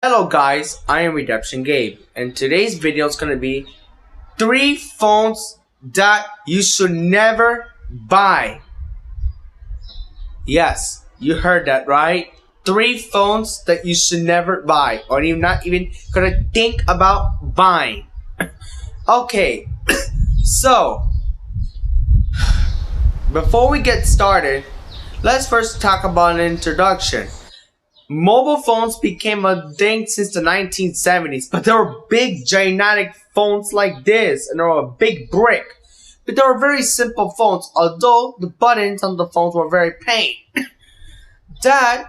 Hello guys, I am Redemption Gabe, and today's video is going to be 3 phones that you should never buy. Yes, you heard that right. 3 phones that you should never buy, or you're not even going to think about buying. Okay, so before we get started, let's first talk about an introduction. Mobile phones became a thing since the 1970s, but they were big, gigantic phones like this, and they were a big brick. But they were very simple phones, although the buttons on the phones were very pain. That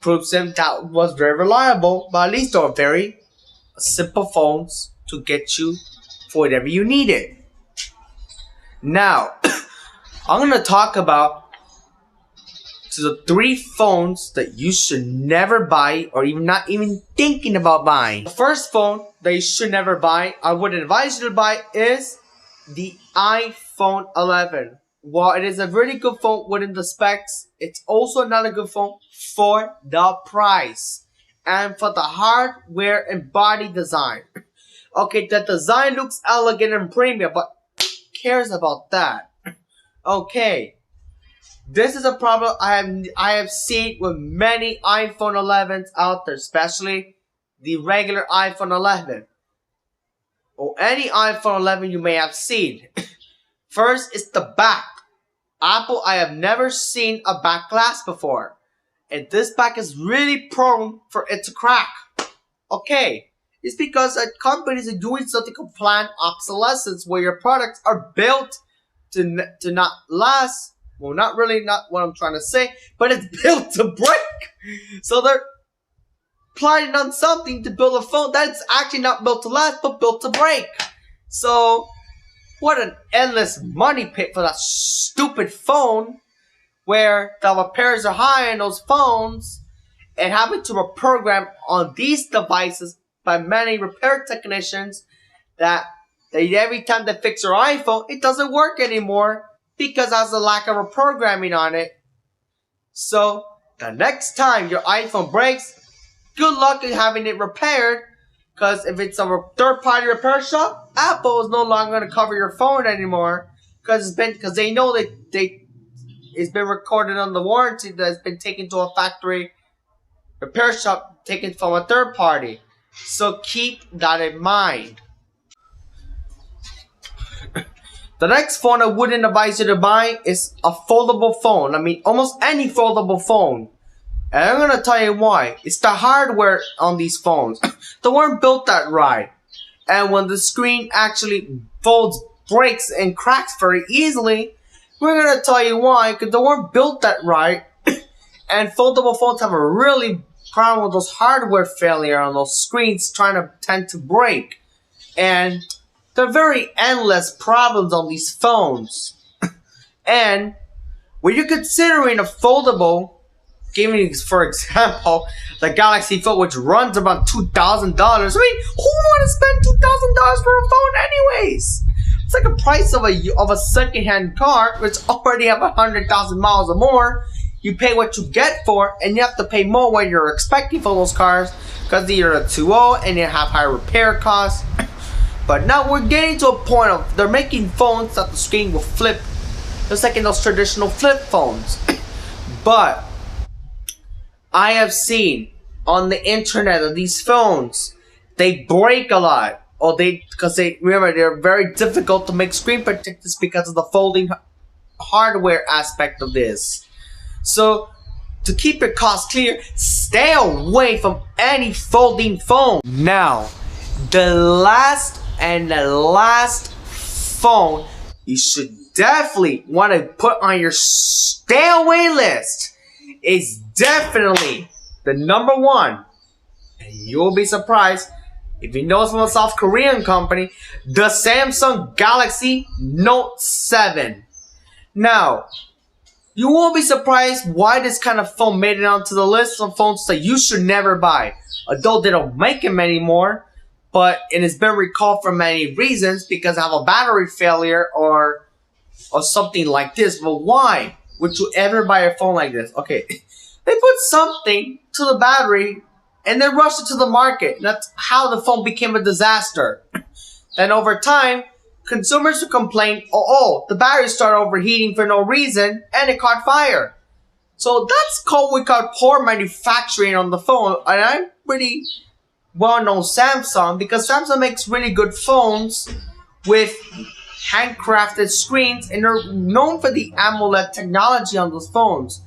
proves them that was very reliable, but at least they were very simple phones to get you for whatever you needed. Now, I'm going to talk about the 3 phones that you should never buy or even not even thinking about buying. The first phone that you should never buy, I would advise you to buy, is the iPhone 11. While it is a really good phone within the specs, it's also not a good phone for the price and for the hardware and body design. Okay, the design looks elegant and premium, but who cares about that? Okay. This is a problem I have seen with many iPhone 11s out there, especially the regular iPhone 11 or any iPhone 11 you may have seen. First is the back. Apple, I have never seen a back glass before, and this back is really prone for it to crack. Okay, it's because companies are doing something called planned obsolescence, where your products are built to not last. Well, not what I'm trying to say, but it's built to break. So they're planning on something to build a phone that's actually not built to last, but built to break. So, what an endless money pit for that stupid phone, where the repairs are high in those phones, and having to reprogram on these devices by many repair technicians that every time they fix your iPhone, it doesn't work anymore, because there's a lack of programming on it. So, the next time your iPhone breaks, good luck in having it repaired. Because if it's a third-party repair shop, Apple is no longer going to cover your phone anymore. Because they know that it's been recorded on the warranty that it's been taken to a factory repair shop, taken from a third party. So keep that in mind. The next phone I wouldn't advise you to buy is a foldable phone. I mean, almost any foldable phone. And I'm going to tell you why. It's the hardware on these phones. They weren't built that right. And when the screen actually folds, breaks, and cracks very easily, we're going to tell you why. Because they weren't built that right. And foldable phones have a really problem with those hardware failure on those screens tend to break. And there are very endless problems on these phones. And when you're considering a foldable, giving you, for example, the Galaxy Fold, which runs about $2,000. I mean, who want to spend $2,000 for a phone anyways? It's like a price of a second-hand car, which already have 100,000 miles or more. You pay what you get for, and you have to pay more when you're expecting for those cars, because they're a 2.0 and they have high repair costs. But now we're getting to a point of they're making phones that the screen will flip, just like in those traditional flip phones. But I have seen on the internet of these phones, they break a lot, or because remember, they're very difficult to make screen protectors because of the folding hardware aspect of this. So, to keep your costs clear, stay away from any folding phone. Now, the last phone you should definitely want to put on your stay away list is definitely the number 1. And you'll be surprised if you know it's from a South Korean company, the Samsung Galaxy Note 7. Now, you won't be surprised why this kind of phone made it onto the list of phones that you should never buy. Although they don't make them anymore, but it has been recalled for many reasons, because I have a battery failure or something like this. But why would you ever buy a phone like this? Okay, they put something to the battery and then rushed it to the market. That's how the phone became a disaster. Then over time, consumers would complain, the battery started overheating for no reason, and it caught fire. So that's what we call poor manufacturing on the phone, and I'm pretty well known Samsung because Samsung makes really good phones with handcrafted screens, and they're known for the AMOLED technology on those phones.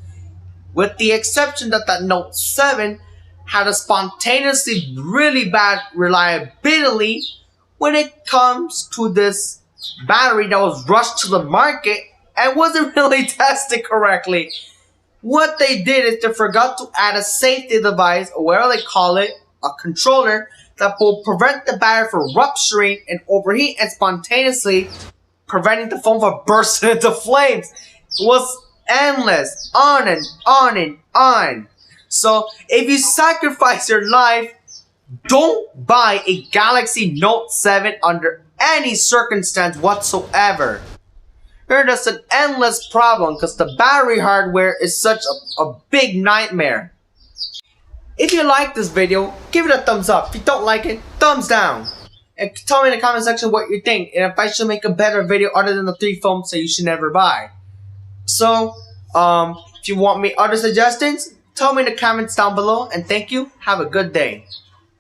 With the exception that Note 7 had a spontaneously really bad reliability when it comes to this battery that was rushed to the market and wasn't really tested correctly. What they did is they forgot to add a safety device, or whatever they call it, a controller, that will prevent the battery from rupturing and overheat and spontaneously preventing the phone from bursting into flames. It was endless, on and on and on. So if you sacrifice your life, don't buy a Galaxy Note 7 under any circumstance whatsoever. There's an endless problem because the battery hardware is such a big nightmare. If you like this video, give it a thumbs up. If you don't like it, thumbs down. And tell me in the comment section what you think and if I should make a better video other than the 3 phones that you should never buy. So, if you want me other suggestions, tell me in the comments down below, and thank you. Have a good day.